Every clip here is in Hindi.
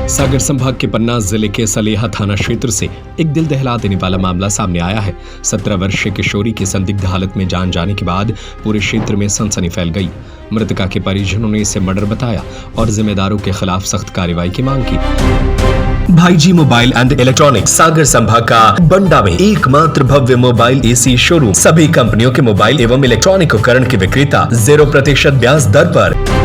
सागर संभाग के पन्ना जिले के सलेहा थाना क्षेत्र से एक दिल दहला देने वाला मामला सामने आया है। 17 वर्षीय किशोरी की संदिग्ध हालत में जान जाने के बाद पूरे क्षेत्र में सनसनी फैल गई। मृतका के परिजनों ने इसे मर्डर बताया और जिम्मेदारों के खिलाफ सख्त कार्रवाई की मांग की। भाईजी मोबाइल एंड इलेक्ट्रॉनिक्स सागर संभाग का बंडा में एकमात्र भव्य मोबाइल एसी शोरूम, सभी कंपनियों के मोबाइल एवं इलेक्ट्रॉनिक उपकरण के विक्रेता 0% ब्याज दर पर।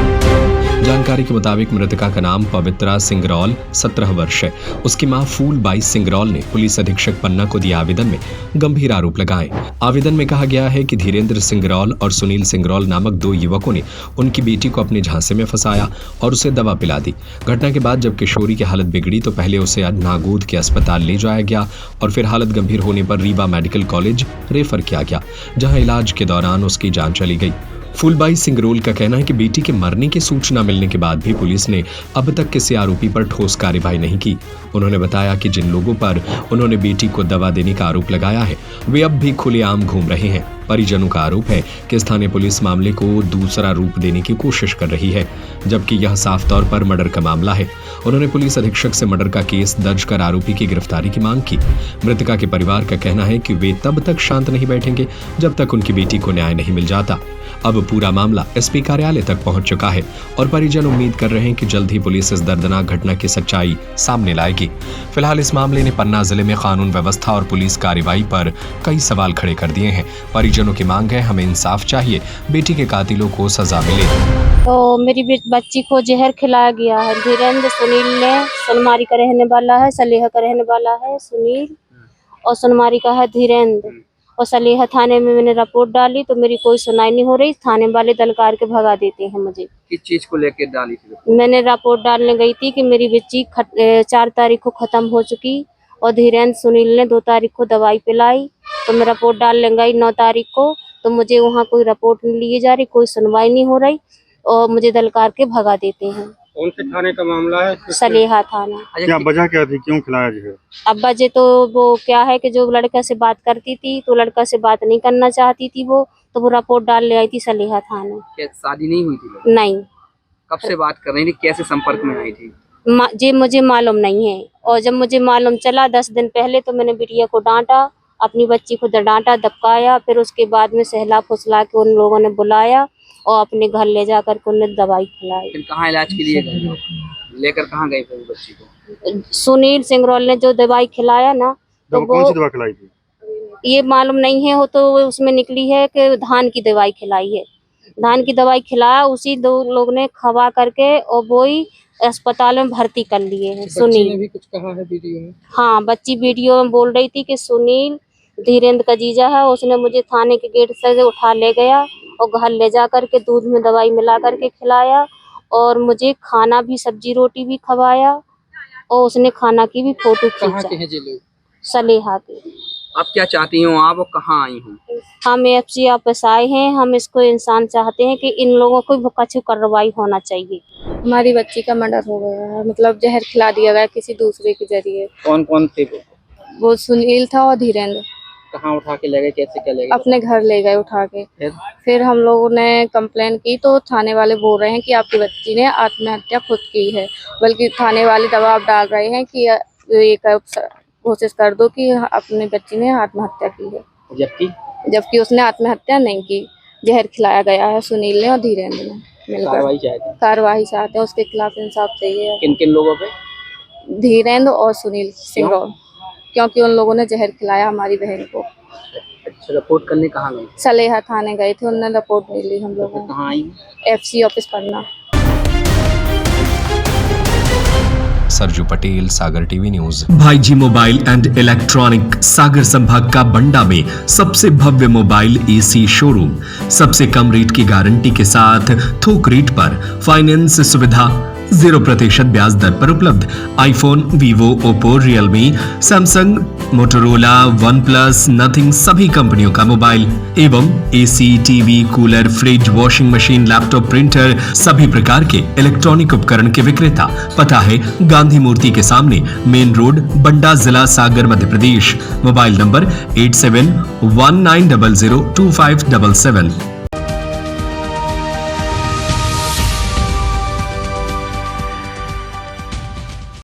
जानकारी के मुताबिक मृतका का नाम पवित्रा सिंगरौल 17 वर्ष है। उसकी मां फूलबाई सिंगरौल ने पुलिस अधीक्षक पन्ना को दिए आवेदन में गंभीर आरोप लगाए। आवेदन में कहा गया है कि धीरेन्द्र सिंगरौल और सुनील सिंगरौल नामक 2 युवकों ने उनकी बेटी को अपने झांसे में फंसाया और उसे दवा पिला दी। घटना के बाद जब किशोरी की हालत बिगड़ी तो पहले उसे नागोद के अस्पताल ले जाया गया और फिर हालत गंभीर होने पर रीवा मेडिकल कॉलेज रेफर किया गया, जहाँ इलाज के दौरान उसकी जान चली गई। फूलबाई सिंगरौल का कहना है कि बेटी के मरने की सूचना मिलने के बाद भी पुलिस ने अब तक किसी आरोपी पर ठोस कार्रवाई नहीं की। उन्होंने बताया कि जिन लोगों पर उन्होंने बेटी को दवा देने का आरोप लगाया है वे अब भी खुलेआम घूम रहे हैं। परिजनों का आरोप है कि स्थानीय पुलिस मामले को दूसरा रूप देने की कोशिश कर रही है, जबकि यह साफ तौर पर मर्डर का मामला है। उन्होंने पुलिस अधीक्षक से मर्डर का केस दर्ज कर आरोपी की गिरफ्तारी की मांग की। मृतका के परिवार का कहना है कि वे तब तक शांत नहीं बैठेंगे जब तक उनकी बेटी को न्याय नहीं मिल जाता। अब पूरा मामला एसपी कार्यालय तक पहुंच चुका है और परिजन उम्मीद कर रहे हैं कि जल्द ही पुलिस इस दर्दनाक घटना की सच्चाई सामने लाएगी। फिलहाल इस मामले ने पन्ना जिले में कानून व्यवस्था और पुलिस कार्रवाई पर कई सवाल खड़े कर दिए हैं। परिजनों की मांग है, हमें इंसाफ चाहिए, बेटी के कातिलों को सजा मिले। तो मेरी बच्ची को जहर खिलाया गया है। धीरेन्द्र सुनील ने, सोनमारी का रहने वाला है, सलेहा का रहने वाला है सुनील और सोनमारी का है धीरेन्द्र। और सलेहा थाने में मैंने रिपोर्ट डाली तो मेरी कोई सुनाई नहीं हो रही। थाने वाले दलकार के भगा देते हैं मुझे। किस चीज को लेकर डाली थी? मैंने रिपोर्ट डालने गई थी कि मेरी बच्ची 4 तारीख को खत्म हो चुकी और धीरेन्द्र सुनील ने 2 तारीख को दवाई पिलाई। तो मैं रिपोर्ट डालने गई 9 तारीख को, तो मुझे वहाँ कोई रिपोर्ट नहीं ली जा रही, कोई सुनवाई नहीं हो रही और मुझे दलकार के भगा देते हैं। कौन से थाने का मामला है? सलेहा थाना। क्या वजह क्या थी, क्यों खिलाया जो है? अब वजह तो वो क्या है कि जो लड़का से बात करती थी तो लड़का से बात नहीं करना चाहती थी वो, तो वो रिपोर्ट डालने आई थी सलेहा थाना। क्या शादी नहीं हुई थी? नहीं। कब से बात कर रही थी, कैसे संपर्क में आई थी? जी मुझे मालूम नहीं है। और जब मुझे मालूम चला 10 दिन पहले तो मैंने बिटिया को डांटा, अपनी बच्ची को डांटा, दबकाया। फिर उसके बाद में सहला फुसला के उन लोगों ने बुलाया और अपने घर ले जाकर के उन्हें दवाई खिलाई। फिर कहाँ इलाज के लिए गए? लेकर कहाँ गई फिर बच्ची को? सुनील सिंगरौल ने जो दवाई खिलाया ना, तो कौन सी दवा खिलाई थी ये मालूम नहीं है। हो तो उसमें निकली है कि धान की दवाई खिलाई है। धान की दवाई खिलाया, उसी 2 लोग ने खवा करके और वो ही अस्पताल में भर्ती कर लिए हैं। सुनील ने भी कुछ कहा है वीडियो में? हाँ, बच्ची वीडियो में बोल रही थी कि सुनील धीरेन्द्र का जीजा है, उसने मुझे थाने के गेट से उठा ले गया और घर ले जा करके दूध में दवाई मिला करके खिलाया और मुझे खाना भी, सब्जी रोटी भी खवाया और उसने खाना की भी फोटो खींचा। कहाँ के हैं ये लोग? सलेहा के। आप क्या चाहती हो? आप कहाँ आई हो? हम एफसी ऑफिस आए हैं। हम इसको इंसान चाहते हैं कि इन लोगों को कछु कार्रवाई होना चाहिए। हमारी बच्ची का मर्डर हो गया है, मतलब जहर खिला दिया गया किसी दूसरे के जरिए। कौन कौन थे वो सुनील था और धीरेन्द्र। कहाँ उठा के ले गए, कैसे क्या ले गए? अपने घर ले गए उठा के। फिर हम लोगों ने कंप्लेन की तो थाने वाले बोल रहे हैं कि आपकी बच्ची ने आत्महत्या खुद की है, बल्कि थाने वाले दबाव डाल रहे हैं कि ये कोशिश कर दो कि अपनी बच्ची ने आत्महत्या की है, जबकि उसने आत्महत्या नहीं की। जहर खिलाया गया है सुनील ने और धीरेन्द्र ने मिलकर। कार्रवाई चाहते हैं, उसके खिलाफ इंसाफ चाहिए। किन किन लोगों पे? धीरेन्द्र और सुनील सिंगरौल, क्योंकि उन लोगों ने जहर खिलाया हमारी बहन को। अच्छा, रिपोर्ट करने कहाँ गए? सलेहा थाने गए थे, उन्होंने रिपोर्ट मिली हम लोगों ने। कहाँ आई? एफसी ऑफिस पन्ना। सरजू पटेल, सागर टीवी न्यूज। भाईजी मोबाइल एंड इलेक्ट्रॉनिक सागर संभाग का बंडा में सबसे भव्य मोबाइल एसी शोरूम, सबसे कम रेट की गारंटी के साथ थोक रेट पर फाइनेंस सुविधा, 0% ब्याज दर पर उपलब्ध। IPhone, Vivo, Oppo, Realme, Samsung, Motorola, one plus, nothing सभी कंपनियों का मोबाइल एवं AC, TV, cooler, fridge, washing machine, laptop, printer सभी प्रकार के इलेक्ट्रॉनिक उपकरण के विक्रेता। पता है गांधी मूर्ति के सामने, मेन रोड, बंडा, जिला सागर, मध्य प्रदेश। Mobile number 8719002577।